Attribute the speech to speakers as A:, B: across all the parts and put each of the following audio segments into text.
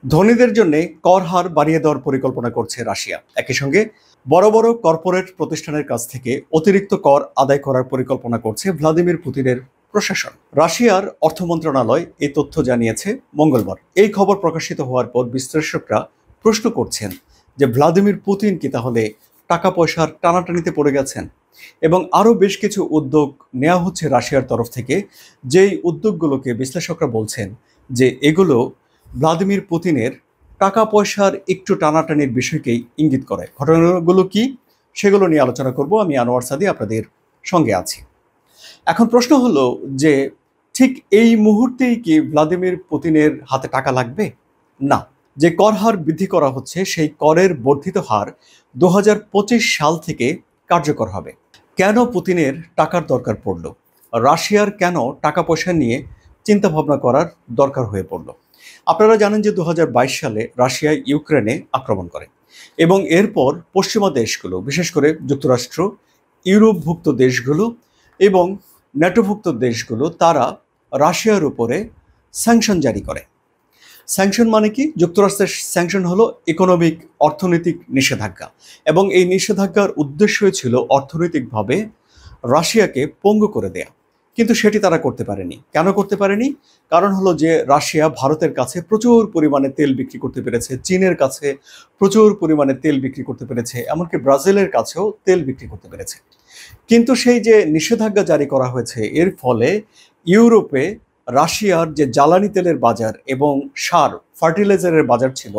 A: ধনীদের জন্য কর হার বাড়িয়ে দেওয়ার পরিকল্পনা করছে রাশিয়া। একই সঙ্গে বড় বড় কর্পোরেট প্রতিষ্ঠানের কাছ থেকে অতিরিক্ত কর আদায় করার পরিকল্পনা করছে ভ্লাদিমির পুতিনের প্রশাসন। রাশিয়ার অর্থ মন্ত্রণালয় এই তথ্য জানিয়েছে মঙ্গলবার। এই খবর প্রকাশিত হওয়ার পর বিশ্লেষকরা প্রশ্ন করছেন যে ভ্লাদিমির পুতিন কি তাহলে টাকা পয়সার টানাটানিতে পড়ে গেছেন, এবং আরও বেশ কিছু উদ্যোগ নেওয়া হচ্ছে রাশিয়ার তরফ থেকে, যেই উদ্যোগগুলোকে বিশ্লেষকরা বলছেন যে এগুলো ভ্লাদিমির পুতিনের টাকা পয়সার একটু টানাটানির বিষয়কেই ইঙ্গিত করে। ঘটনাগুলো কি সেগুলো নিয়ে আলোচনা করব। আমি আনোয়ার সাদি আপনাদের সঙ্গে আছি। এখন প্রশ্ন হলো যে ঠিক এই মুহূর্তেই কি ভ্লাদিমির পুতিনের হাতে টাকা লাগবে? না। যে কর হার বৃদ্ধি করা হচ্ছে সেই করের বর্ধিত হার 2025 সাল থেকে কার্যকর হবে। কেন পুতিনের টাকার দরকার পড়ল? রাশিয়ার কেন টাকা পয়সা নিয়ে চিন্তা ভাবনা করার দরকার হয়ে পড়ল? আপনারা জানেন যে 2022 সালে রাশিয়া ইউক্রেনে আক্রমণ করে এবং এরপর পশ্চিমা দেশগুলো, বিশেষ করে যুক্তরাষ্ট্র, ইউরোপভুক্ত দেশগুলো এবং ন্যাটোভুক্ত দেশগুলো, তারা রাশিয়ার উপরে স্যাংশন জারি করে। স্যাংশন মানে কি? যুক্তরাষ্ট্রের স্যাংশন হলো ইকোনমিক, অর্থনৈতিক নিষেধাজ্ঞা, এবং এই নিষেধাজ্ঞার উদ্দেশ্যই ছিল অর্থনৈতিকভাবে রাশিয়াকে পঙ্গু করে দেয়া। কিন্তু সেটি তারা করতে পারেনি। কেন করতে পারেনি? কারণ হলো যে রাশিয়া ভারতের কাছে প্রচুর পরিমাণে তেল বিক্রি করতে পেরেছে, চীনের কাছে প্রচুর পরিমাণে তেল বিক্রি করতে পেরেছে, এমনকি ব্রাজিলের কাছেও তেল বিক্রি করতে পেরেছে। কিন্তু সেই যে নিষেধাজ্ঞা জারি করা হয়েছে, এর ফলে ইউরোপে রাশিয়ার যে জ্বালানি তেলের বাজার এবং সার, ফার্টিলাইজারের বাজার ছিল,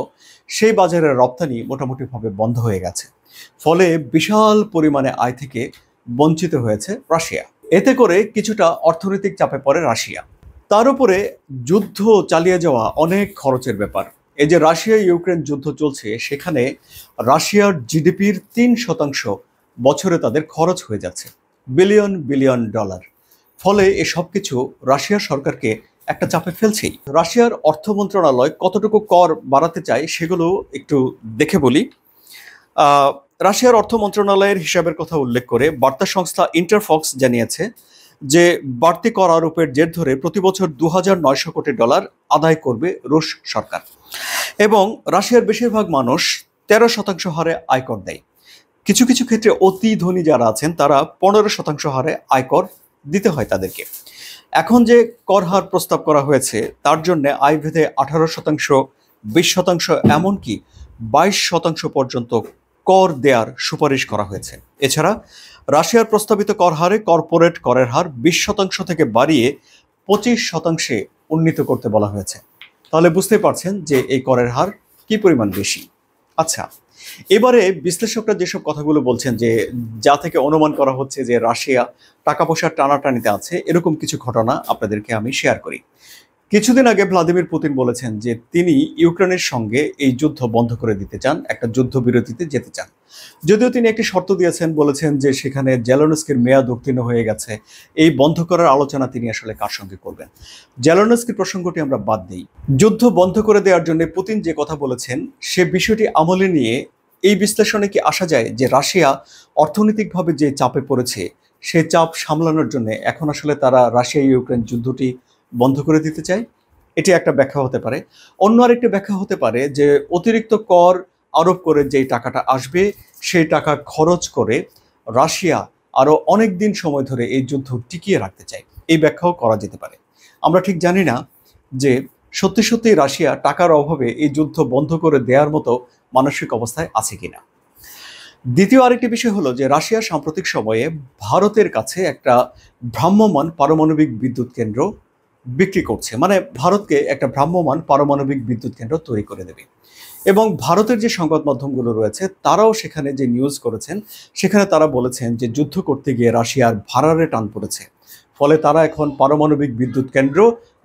A: সেই বাজারের রপ্তানি মোটামুটিভাবে বন্ধ হয়ে গেছে। ফলে বিশাল পরিমাণে আয় থেকে বঞ্চিত হয়েছে রাশিয়া। এতে করে কিছুটা অর্থনৈতিক চাপে পড়ে রাশিয়া। তার উপরে যুদ্ধ চালিয়ে যাওয়া অনেক খরচের ব্যাপার। এই যে রাশিয়া ইউক্রেন যুদ্ধ চলছে, সেখানে রাশিয়ার জিডিপির 3% বছরে তাদের খরচ হয়ে যাচ্ছে, বিলিয়ন বিলিয়ন ডলার। ফলে এসব কিছু রাশিয়ার সরকারকে একটা চাপে ফেলছেই। রাশিয়ার অর্থ মন্ত্রণালয় কতটুকু কর বাড়াতে চায় সেগুলো একটু দেখে বলি। রাশিয়ার অর্থ মন্ত্রণালয়ের হিসাবের কথা উল্লেখ করে বার্তা সংস্থা ইন্টারফক্স জানিয়েছে যে বাড়তি কর আরোপের জের ধরে প্রতি বছর $2,900 কোটি আদায় করবে রুশ সরকার, এবং রাশিয়ার বেশিরভাগ মানুষ 13% হারে আয়কর দেয়। কিছু কিছু ক্ষেত্রে অতি ধনী যারা আছেন তারা 15% হারে আয়কর দিতে হয় তাদেরকে। এখন যে কর হার প্রস্তাব করা হয়েছে তার জন্য আয় ভেদে 18%, 20%, এমনকি 22% পর্যন্ত কর দেওয়ার সুপারিশ করা হয়েছে। এছাড়া রাশিয়ার প্রস্তাবিত কর হারে কর্পোরেট করের হার 20% থেকে বাড়িয়ে 25% উন্নীত করতে বলা হয়েছে। তাহলে বুঝতে পারছেন যে এই করের হার কি পরিমাণ বেশি। আচ্ছা, এবারে বিশ্লেষকরা যেসব কথাগুলো বলছেন যে যা থেকে অনুমান করা হচ্ছে যে রাশিয়া টাকা পয়সার টানাটানিতে আছে, এরকম কিছু ঘটনা আপনাদেরকে আমি শেয়ার করি। কিছুদিন আগে ভ্লাদিমির পুতিন বলেছেন যে তিনি ইউক্রেনের সঙ্গে এই যুদ্ধ বন্ধ করে দিতে চান, একটা যুদ্ধবিরতিতে যেতে চান। যদিও তিনি একটি শর্ত দিয়েছেন, বলেছেন যে সেখানে জেলেনস্কির মেয়াদ উত্তীর্ণ হয়ে গেছে, এই বন্ধ করার আলোচনা তিনি আসলে কার সঙ্গে করবেন। জেলেনস্কির প্রসঙ্গটি আমরা বাদ দিই। যুদ্ধ বন্ধ করে দেওয়ার জন্য পুতিন যে কথা বলেছেন সে বিষয়টি আমলে নিয়ে এই বিশ্লেষণে কি আসা যায় যে রাশিয়া অর্থনৈতিকভাবে যে চাপে পড়েছে সেই চাপ সামলানোর জন্য এখন আসলে তারা রাশিয়া ইউক্রেন যুদ্ধটি বন্ধ করে দিতে চায়? এটি একটা ব্যাখ্যা হতে পারে। অন্য আরেকটি ব্যাখ্যা হতে পারে যে অতিরিক্ত কর আরোপ করে যেই টাকাটা আসবে সেই টাকা খরচ করে রাশিয়া আরও অনেক দিন সময় ধরে এই যুদ্ধ টিকিয়ে রাখতে চায়। এই ব্যাখ্যাও করা যেতে পারে। আমরা ঠিক জানি না যে সত্যি সত্যি রাশিয়া টাকার অভাবে এই যুদ্ধ বন্ধ করে দেওয়ার মতো মানসিক অবস্থায় আছে কিনা। দ্বিতীয় আরেকটি বিষয় হলো যে রাশিয়া সাম্প্রতিক সময়ে ভারতের কাছে একটা ভ্রাম্যমাণ পারমাণবিক বিদ্যুৎ কেন্দ্র বিক্রি করছে, মানে ভারতকে একটা ভ্রাম্যমাণ পারমাণবিক বিদ্যুৎ কেন্দ্র তৈরি করে দেবে। এবং ভারতের যে সংবাদ মাধ্যমগুলো রয়েছে তারাও সেখানে যে নিউজ করেছেন সেখানে তারা বলেছেন যে যুদ্ধ করতে গিয়ে রাশিয়ার ভাড়ারে টান পড়েছে, ফলে তারা এখন পারমাণবিক বিদ্যুৎ কেন্দ্র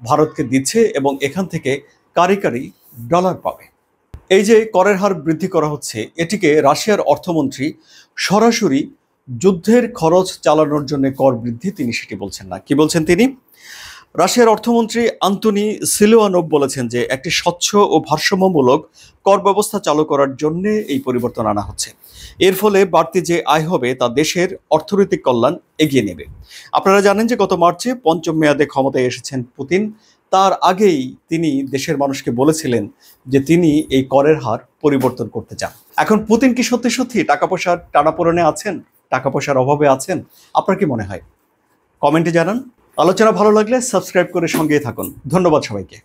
A: ভারতকে দিচ্ছে এবং এখান থেকে কারি কারি ডলার পাবে। এই যে করের হার বৃদ্ধি করা হচ্ছে, এটিকে রাশিয়ার অর্থমন্ত্রী সরাসরি যুদ্ধের খরচ চালানোর জন্য কর বৃদ্ধি তিনি সেটি বলছেন না। কি বলছেন তিনি? রাশিয়ার অর্থমন্ত্রী আন্তনি সিলুয়ানোভ বলেছেন যে একটি স্বচ্ছ ও ভারসাম্যমূলক কর ব্যবস্থা চালু করার জন্য এই পরিবর্তন আনা হচ্ছে। এর ফলে বাড়তি যে আয় হবে তা দেশের অর্থনৈতিক কল্যাণ এগিয়ে নেবে। আপনারা জানেন যে গত মার্চে পঞ্চম মেয়াদে ক্ষমতায় এসেছেন পুতিন। তার আগেই তিনি দেশের মানুষকে বলেছিলেন যে তিনি এই করের হার পরিবর্তন করতে চান। এখন পুতিন কি সত্যি সত্যি টাকা পয়সার টানাপোড়েনে আছেন, টাকা পয়সার অভাবে আছেন? আপনার কি মনে হয়? কমেন্টে জানান। আলোচনা ভালো লাগলে সাবস্ক্রাইব করে সঙ্গেই থাকুন। ধন্যবাদ সবাইকে।